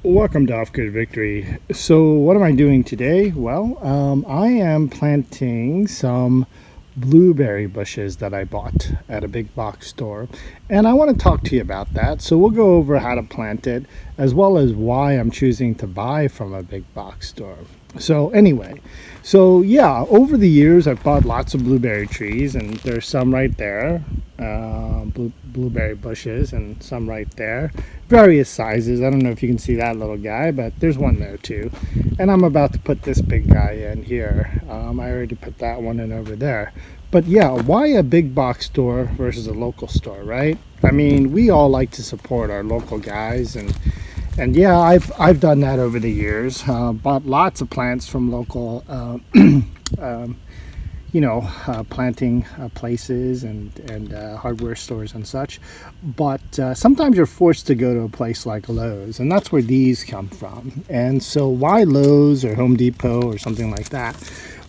Welcome to Offgrid Victory. So what am I doing today? Well, I am planting some blueberry bushes that I bought at a big box store, and I want to talk to you about that. So we'll go over how to plant it, as well as why I'm choosing to buy from a big box store. So anyway, over the years I've bought lots of blueberry trees, and there's some right there, blueberry bushes, and some right there, various sizes. I don't know if you can see that little guy, but there's one there too. And I'm about to put this big guy in here. I already put that one in over there. But yeah, why a big box store versus a local store, right? I mean, we all like to support our local guys, and yeah, I've done that over the years. Bought lots of plants from local planting places and hardware stores and such. But sometimes you're forced to go to a place like Lowe's, and that's where these come from. And so why Lowe's or Home Depot or something like that?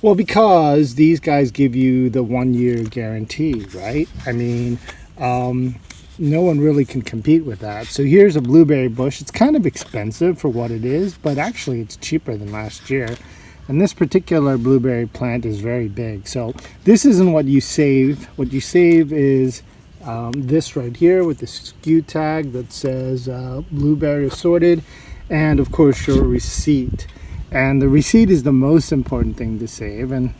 Well, because these guys give you the 1-year guarantee, right? I mean, no one really can compete with that. So here's a blueberry bush. It's kind of expensive for what it is, but actually it's cheaper than last year. And this particular blueberry plant is very big. So this isn't what you save. What you save is this right here with the SKU tag that says blueberry assorted, and of course your receipt. And the receipt is the most important thing to save. And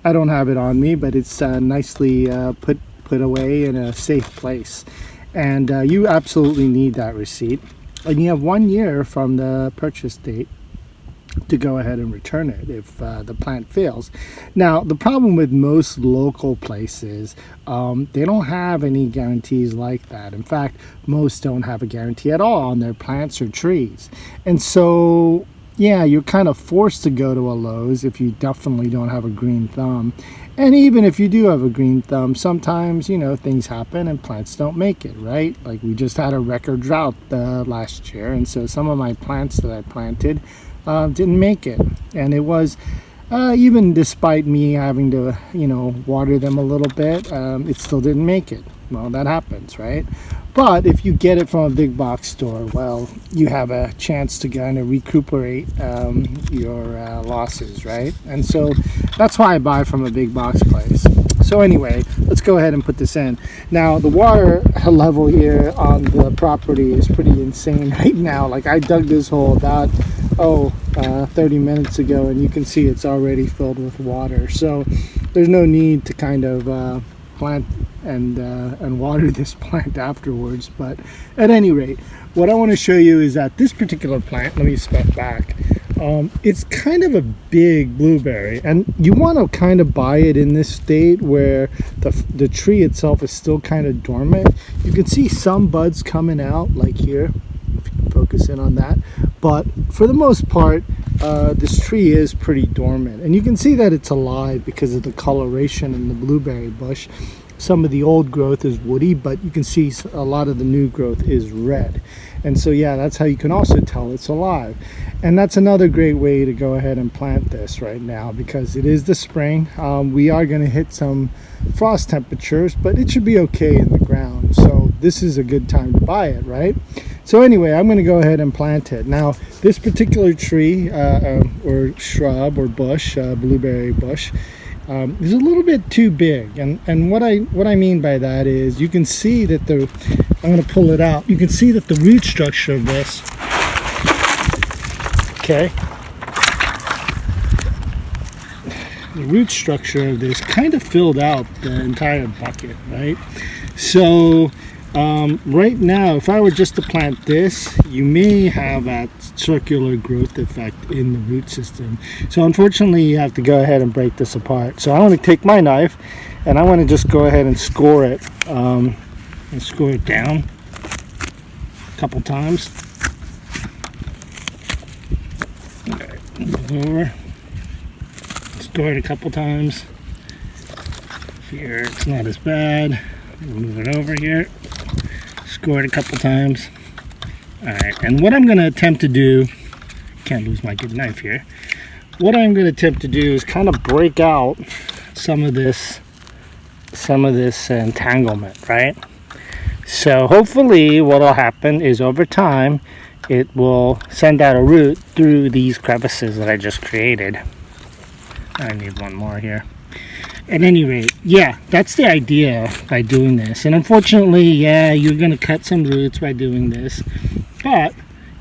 I don't have it on me, but it's nicely put away in a safe place. And you absolutely need that receipt. And you have 1 year from the purchase date to go ahead and return it if the plant fails. Now, the problem with most local places, they don't have any guarantees like that. In fact, most don't have a guarantee at all on their plants or trees. And so, yeah, you're kind of forced to go to a Lowe's if you definitely don't have a green thumb. And even if you do have a green thumb, sometimes, things happen and plants don't make it, right? Like we just had a record drought last year, and so some of my plants that I planted didn't make it. And it was, even despite me having to, water them a little bit, it still didn't make it. Well, that happens, right? But if you get it from a big box store, well, you have a chance to kind of recuperate your losses, right? And so that's why I buy from a big box place. So anyway, let's go ahead and put this in. Now, the water level here on the property is pretty insane right now. Like I dug this hole about 30 minutes ago, and you can see it's already filled with water. So there's no need to kind of plant and water this plant afterwards. But at any rate, what I want to show you is that this particular plant, let me step back, it's kind of a big blueberry, and you want to kind of buy it in this state where the tree itself is still kind of dormant. You can see some buds coming out like here, if you can focus in on that, but for the most part this tree is pretty dormant, and you can see that it's alive because of the coloration in the blueberry bush. Some of the old growth is woody, but you can see a lot of the new growth is red. And so yeah, that's how you can also tell it's alive. And that's another great way to go ahead and plant this right now, because it is the spring. We are going to hit some frost temperatures, but it should be okay in the ground. So this is a good time to buy it, right? So anyway, I'm going to go ahead and plant it. Now, this particular tree or shrub or bush, blueberry bush, is a little bit too big, and what I mean by that is you can see that I'm going to pull it out. You can see that the root structure of this, okay, the root structure of this kind of filled out the entire bucket, right? So right now, if I were just to plant this, you may have that circular growth effect in the root system. So unfortunately, you have to go ahead and break this apart. So I want to take my knife, and I want to just go ahead and score it, and score it down a couple times. Okay, move over, score it a couple times. Here, it's not as bad. Move it over here. Score it a couple times. Alright, and what I'm going to attempt to do, can't lose my good knife here. What I'm going to attempt to do is kind of break out some of this entanglement, right? So hopefully what will happen is over time it will send out a root through these crevices that I just created. I need one more here. At any rate, yeah, that's the idea by doing this. And unfortunately, yeah, you're going to cut some roots by doing this, but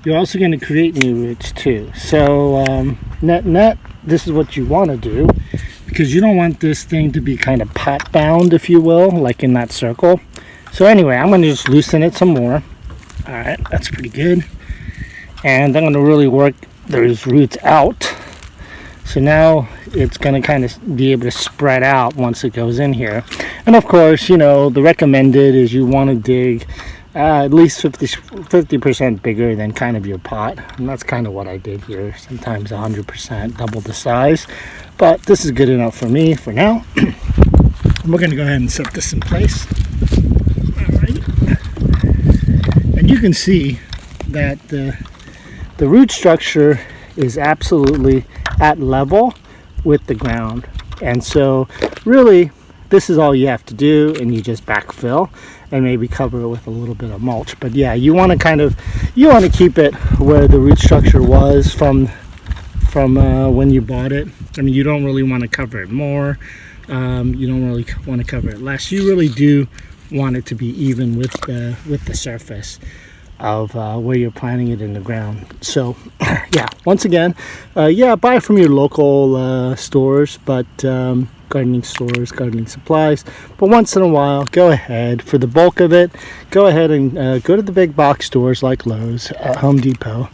you're also going to create new roots too. So net, this is what you want to do, because you don't want this thing to be kind of pot bound, if you will, like in that circle. So anyway, I'm going to just loosen it some more. All right, that's pretty good. And I'm going to really work those roots out. So now it's going to kind of be able to spread out once it goes in here. And of course, you know, the recommended is you want to dig at least 50% bigger than kind of your pot. And that's kind of what I did here. Sometimes 100%, double the size. But this is good enough for me for now. We're going to go ahead and set this in place. All right. And you can see that the root structure is absolutely at level with the ground. And so really this is all you have to do, and you just backfill and maybe cover it with a little bit of mulch. But yeah, you want to keep it where the root structure was from when you bought it. I mean, you don't really want to cover it more, you don't really want to cover it less. You really do want it to be even with the surface of where you're planting it in the ground. So yeah, once again, yeah, buy from your local stores, but gardening stores, gardening supplies. But once in a while, go ahead, for the bulk of it, go ahead and go to the big box stores like Lowe's, Home Depot,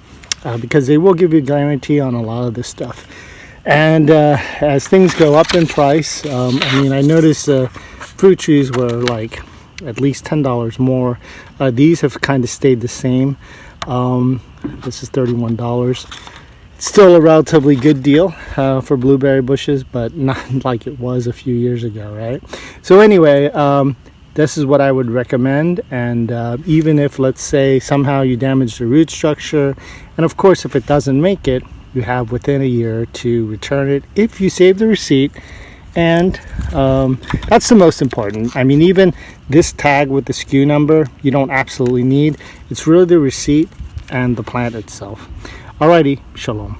because they will give you a guarantee on a lot of this stuff. And as things go up in price, I mean, I noticed fruit trees were like at least $10 more. These have kind of stayed the same. This is $31. It's still a relatively good deal for blueberry bushes, but not like it was a few years ago, right? So anyway, this is what I would recommend. And even if, let's say, somehow you damage the root structure, and of course if it doesn't make it, you have within a year to return it if you save the receipt. And that's the most important. I mean, even this tag with the SKU number, you don't absolutely need. It's really the receipt and the plant itself. Alrighty, shalom.